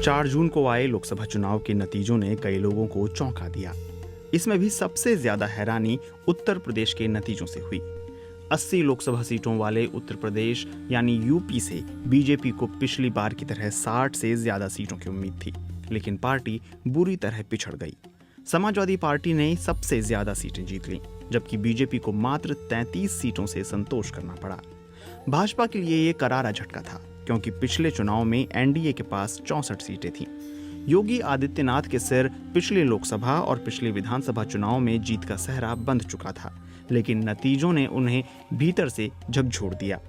4 जून को आए लोकसभा चुनाव के नतीजों ने कई लोगों को चौंका दिया। इसमें भी सबसे ज्यादा हैरानी उत्तर प्रदेश के नतीजों से हुई। 80 लोकसभा सीटों वाले उत्तर प्रदेश यानी यूपी से बीजेपी को पिछली बार की तरह 60 से ज्यादा सीटों की उम्मीद थी, लेकिन पार्टी बुरी तरह पिछड़ गई। समाजवादी पार्टी ने सबसे ज्यादा सीटें जीत लीं, जबकि बीजेपी को मात्र 33 सीटों से संतोष करना पड़ा। भाजपा के लिए ये करारा झटका था, क्योंकि पिछले चुनाव में एनडीए के पास 64 सीटें थीं। योगी आदित्यनाथ के सिर पिछले लोकसभा और पिछले विधानसभा चुनाव में जीत का सहरा बंध चुका था, लेकिन नतीजों ने उन्हें भीतर से झकझोर दिया।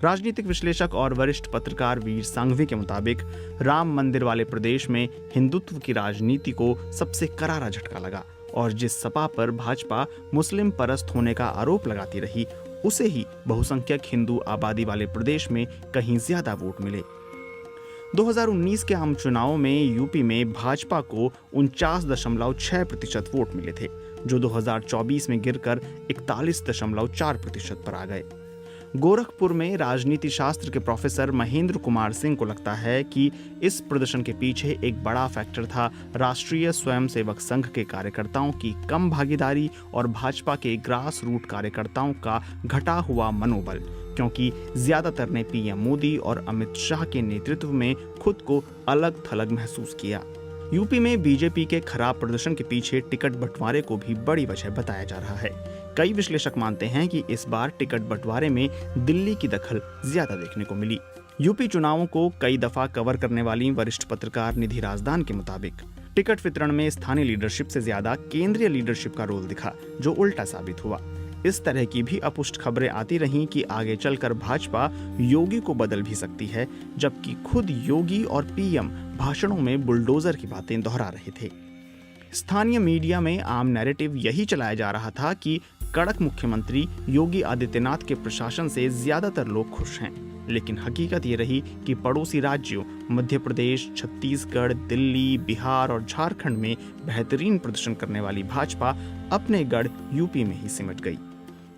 राजनीतिक विश्लेषक और वरिष्ठ पत्रकार वीर सांघवी के मुताबिक राम मंदिर वाले प्रदेश में हिंदुत्व की राजनीति को सबसे करारा झटका लगा और जिस सपा पर भाजपा मुस्लिम परस्त होने का आरोप लगाती रही, उसे ही बहुसंख्यक हिंदू आबादी वाले प्रदेश में कहीं ज्यादा वोट मिले। 2019 के आम चुनाव में यूपी में भाजपा को 49.6% वोट मिले थे, जो 2024 में गिरकर 41.4% पर आ गए। गोरखपुर में राजनीति शास्त्र के प्रोफेसर महेंद्र कुमार सिंह को लगता है कि इस प्रदर्शन के पीछे एक बड़ा फैक्टर था राष्ट्रीय स्वयंसेवक संघ के कार्यकर्ताओं की कम भागीदारी और भाजपा के ग्रास रूट कार्यकर्ताओं का घटा हुआ मनोबल, क्योंकि ज्यादातर ने पीएम मोदी और अमित शाह के नेतृत्व में खुद को अलग थलग महसूस किया। यूपी में बीजेपी के खराब प्रदर्शन के पीछे टिकट बंटवारे को भी बड़ी वजह बताया जा रहा है। कई विश्लेषक मानते हैं कि इस बार टिकट बंटवारे में दिल्ली की दखल ज्यादा देखने को मिली। यूपी चुनावों को कई दफा कवर करने वाली वरिष्ठ पत्रकार निधि राजदान के मुताबिक टिकट वितरण में स्थानीय लीडरशिप से ज्यादा केंद्रीय लीडरशिप का रोल दिखा, जो उल्टा साबित हुआ। इस तरह की भी अपुष्ट खबरें आती रहीं कि आगे चलकर भाजपा योगी को बदल भी सकती है, जबकि खुद योगी और पीएम भाषणों में बुलडोजर की बातें दोहरा रहे थे। स्थानीय मीडिया में आम नैरेटिव यही चलाया जा रहा था कि कड़क मुख्यमंत्री योगी आदित्यनाथ के प्रशासन से ज्यादातर लोग खुश हैं, लेकिन हकीकत ये रही कि पड़ोसी राज्यों मध्य प्रदेश, छत्तीसगढ़, दिल्ली, बिहार और झारखंड में बेहतरीन प्रदर्शन करने वाली भाजपा अपने गढ़ यूपी में ही सिमट गई।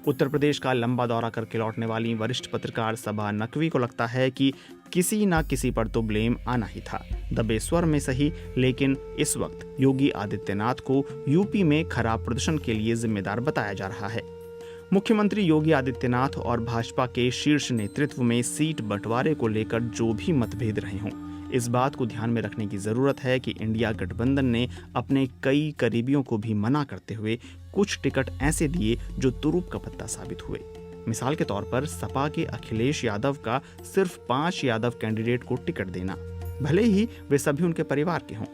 उत्तर प्रदेश का लंबा दौरा करके लौटने वाली वरिष्ठ पत्रकार सबा नकवी को लगता है कि किसी ना किसी पर तो ब्लेम आना ही था, दबे स्वर में सही, लेकिन इस वक्त योगी आदित्यनाथ को यूपी में खराब प्रदर्शन के लिए जिम्मेदार बताया जा रहा है। मुख्यमंत्री योगी आदित्यनाथ और भाजपा के शीर्ष नेतृत्व में सीट बंटवारे को लेकर जो भी मतभेद रहे हों, इस बात को ध्यान में रखने की जरूरत है कि इंडिया गठबंधन ने अपने कई करीबियों को भी मना करते हुए कुछ टिकट ऐसे दिए जो तुरुप का पत्ता साबित हुए। मिसाल के तौर पर सपा के अखिलेश यादव का सिर्फ 5 यादव कैंडिडेट को टिकट देना, भले ही वे सभी उनके परिवार के हों,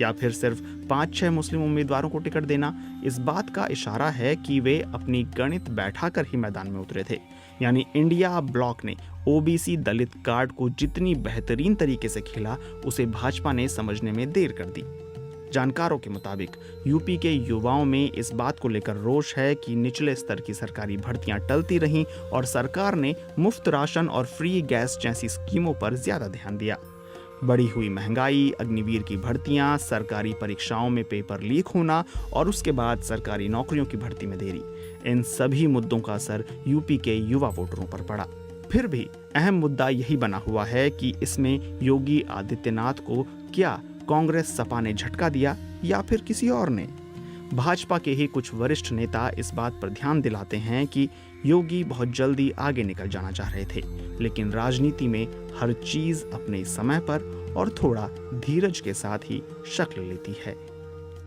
या फिर सिर्फ 5-6 मुस्लिम उम्मीदवारों को टिकट देना, इस बात का इशारा है कि वे अपनी गणित बैठाकर ही मैदान में उतरे थे। यानी इंडिया ब्लॉक ने ओबीसी दलित कार्ड को जितनी बेहतरीन तरीके से खेला, उसे भाजपा ने समझने में देर कर दी। जानकारों के मुताबिक यूपी के युवाओं में इस बात को लेकर रोष है कि निचले स्तर की सरकारी भर्तियां टलती रहीं और सरकार ने मुफ्त राशन और फ्री गैस जैसी स्कीमों पर ज्यादा ध्यान दिया। बढ़ी हुई महंगाई, अग्निवीर की भर्तियां, सरकारी परीक्षाओं में पेपर लीक होना और उसके बाद सरकारी नौकरियों की भर्ती में देरी, इन सभी मुद्दों का असर यूपी के युवा वोटरों पर पड़ा। फिर भी अहम मुद्दा यही बना हुआ है कि इसमें योगी आदित्यनाथ को क्या कांग्रेस सपा ने झटका दिया या फिर किसी और ने। भाजपा के ही कुछ वरिष्ठ नेता इस बात पर ध्यान दिलाते हैं कि योगी बहुत जल्दी आगे निकल जाना चाह रहे थे, लेकिन राजनीति में हर चीज अपने समय पर और थोड़ा धीरज के साथ ही शक्ल लेती है।